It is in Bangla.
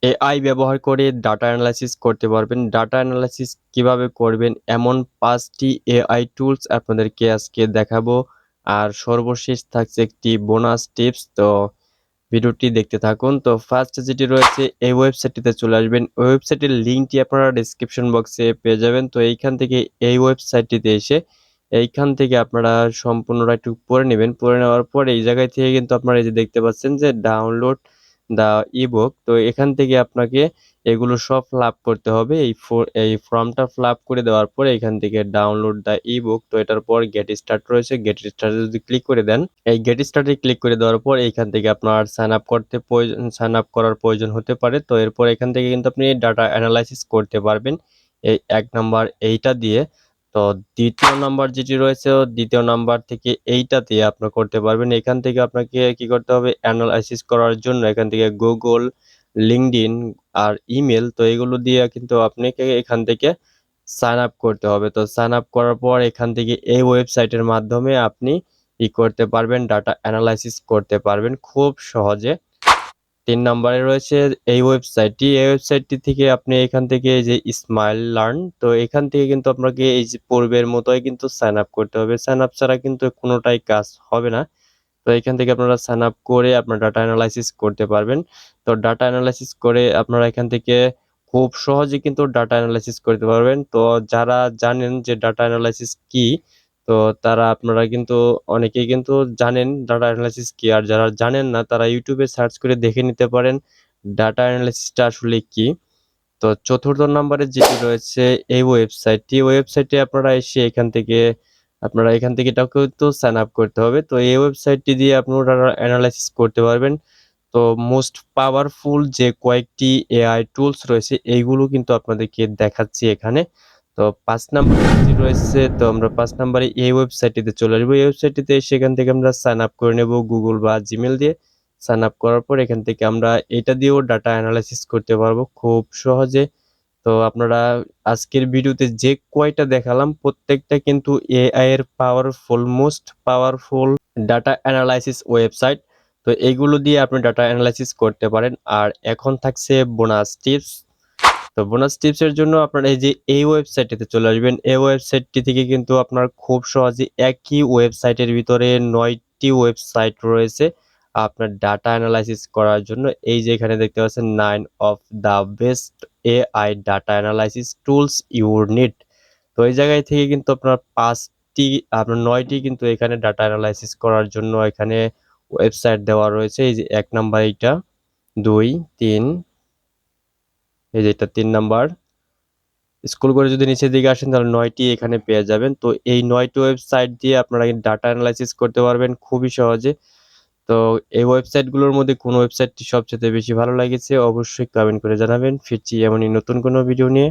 এআই ব্যবহার করে ডাটা অ্যানালাইসিস করতে পারবেন। ডাটা অ্যানালাইসিস কিভাবে করবেন এমন ৫টি এআই টুলস আপনাদেরকে আজকে দেখাবো। আর সর্বশেষ থাকছে একটি বোনাস টিপস। তো ভিডিওটি দেখতে থাকুন। তো ফার্স্ট যেটি রয়েছে এই ওয়েবসাইটটিতে চলে আসবেন। ওয়েবসাইটের লিঙ্কটি আপনারা ডেসক্রিপশন বক্সে পেয়ে যাবেন। তো এইখান থেকে এই ওয়েবসাইটটিতে এসে এইখান থেকে আপনারা সম্পূর্ণটা একটু পড়ে নেবেন। পড়ে নেওয়ার পর এই জায়গায় থেকে কিন্তু আপনারা এই যে দেখতে পাচ্ছেন যে ডাউনলোড দ্য ইবুক। তো এখান থেকে আপনাকে এগুলো সব ফিল আপ করতে হবে। এই ফর্মটা ফিল আপ করে দেওয়ার পরে এখান থেকে ডাউনলোড দ্য ইবুক। তো এটার পর গেট স্টার্ট রয়েছে। গেট স্টার্টে যদি ক্লিক করে দেন, এই গেট স্টার্টে ক্লিক করে দেওয়ার পর এইখান থেকে আপনার সাইন আপ করার প্রয়োজন হতে পারে। তো এরপর এখান থেকে কিন্তু আপনি ডাটা অ্যানালাইসিস করতে পারবেন এই ১ নাম্বার এইটা দিয়ে। তো দ্বিতীয় নাম্বার যেটি রয়েছে দ্বিতীয় নাম্বার থেকে এইটা দিয়ে আপনারা করতে পারবেন। এখান থেকে আপনাকে কি করতে হবে, অ্যানালাইসিস করার জন্য এখান থেকে Google, LinkedIn আর ইমেল, তো এগুলো দিয়ে কিন্তু আপনাকে এখান থেকে সাইন আপ করতে হবে। তো সাইন আপ করার পর এখান থেকে এই ওয়েবসাইটের মাধ্যমে আপনি করতে পারবেন, ডাটা অ্যানালাইসিস করতে পারবেন খুব সহজে। ৩ নাম্বারে রয়েছে এই ওয়েবসাইটটি। এই ওয়েবসাইটটি থেকে আপনি এখান থেকে এই যে স্মাইল লার্ন, তো এখান থেকে কিন্তু আপনাকে এই যে পূর্বের মতোই কিন্তু সাইন আপ করতে হবে। সাইন আপ ছাড়া কিন্তু কোনোটাই কাজ হবে না। তো এখান থেকে আপনারা সাইন আপ করে আপনার ডাটা অ্যানালাইসিস করতে পারবেন। তো ডাটা অ্যানালাইসিস করে আপনারা এখান থেকে খুব সহজে কিন্তু ডাটা অ্যানালাইসিস করতে পারবেন। তো যারা জানেন যে ডাটা অ্যানালাইসিস কি, তো তারা আপনারা কিন্তু অনেকেই কিন্তু জানেন ডাটা অ্যানালাইসিস কি। আর যারা জানেন না তারা ইউটিউবে সার্চ করে দেখে নিতে পারেন ডাটা অ্যানালাইসিসটা আসলে কি। তো ৪র্থ নাম্বারে যেটি রয়েছে এই ওয়েবসাইটে আপনারা এসে এখান থেকে এটাও কিন্তু সাইন আপ করতে হবে। তো এই ওয়েবসাইটটি দিয়ে আপনারা অ্যানালাইসিস করতে পারবেন। তো মোস্ট পাওয়ারফুল যে কয়েকটি এআই টুলস রয়েছে এইগুলো কিন্তু আপনাদেরকে দেখাচ্ছি এখানে। তো ৫ নাম্বারে যেটি রয়েছে, তো আমরা ৫ নাম্বারে এই ওয়েবসাইটটিতে চলে আসবো। এই ওয়েবসাইটটিতে সেখান থেকে আমরা সাইন আপ করে নেব Google বা Gmail দিয়ে। সাইন আপ করার পর এখান থেকে আমরা এটা দিয়েও ডাটা অ্যানালাইসিস করতে পারবো খুব সহজে। তো আপনারা আজকের ভিডিওতে যে কয়টা দেখালাম প্রত্যেকটা কিন্তু এআই এর most powerful data analysis website. তো এইগুলো দিয়ে আপনি ডাটা অ্যানালাইসিস করতে পারেন। আর এখন থাকছে বোনাস টিপস। তো বোনাস টিপসের জন্য আপনারা এই যে এই ওয়েবসাইটটিতে চলে আসবেন। এই ওয়েবসাইটটি থেকে কিন্তু আপনার খুব সহজে একই ওয়েবসাইটের ভিতরে ৯টি ওয়েবসাইট রয়েছে আপনার ডাটা অ্যানালাইসিস করার জন্য। এই যে এখানে দেখতে পাচ্ছেন 9 of the best AI data analysis tools you need. তো এই জায়গায় থেকে কিন্তু আপনার ৯টি কিন্তু এখানে ডাটা অ্যানালাইসিস করার জন্য এখানে ওয়েবসাইট দেওয়া রয়েছে। এই যে ১ নাম্বার এইটা, ২, ৩, এই যে এটা ৩ নাম্বার। স্ক্রল করে যদি নিচের দিকে আসেন তাহলে ৯টি এখানে পেয়ে যাবেন। তো এই ৯টি ওয়েবসাইট দিয়ে আপনারা ডাটা অ্যানালাইসিস করতে পারবেন খুবই সহজে। তো এই ওয়েবসাইটগুলোর মধ্যে কোন ওয়েবসাইটটি সবচাইতে বেশি ভালো লেগেছে অবশ্যই কমেন্ট করে জানাবেন। ফিরছি এমনই নতুন কোনো ভিডিও নিয়ে।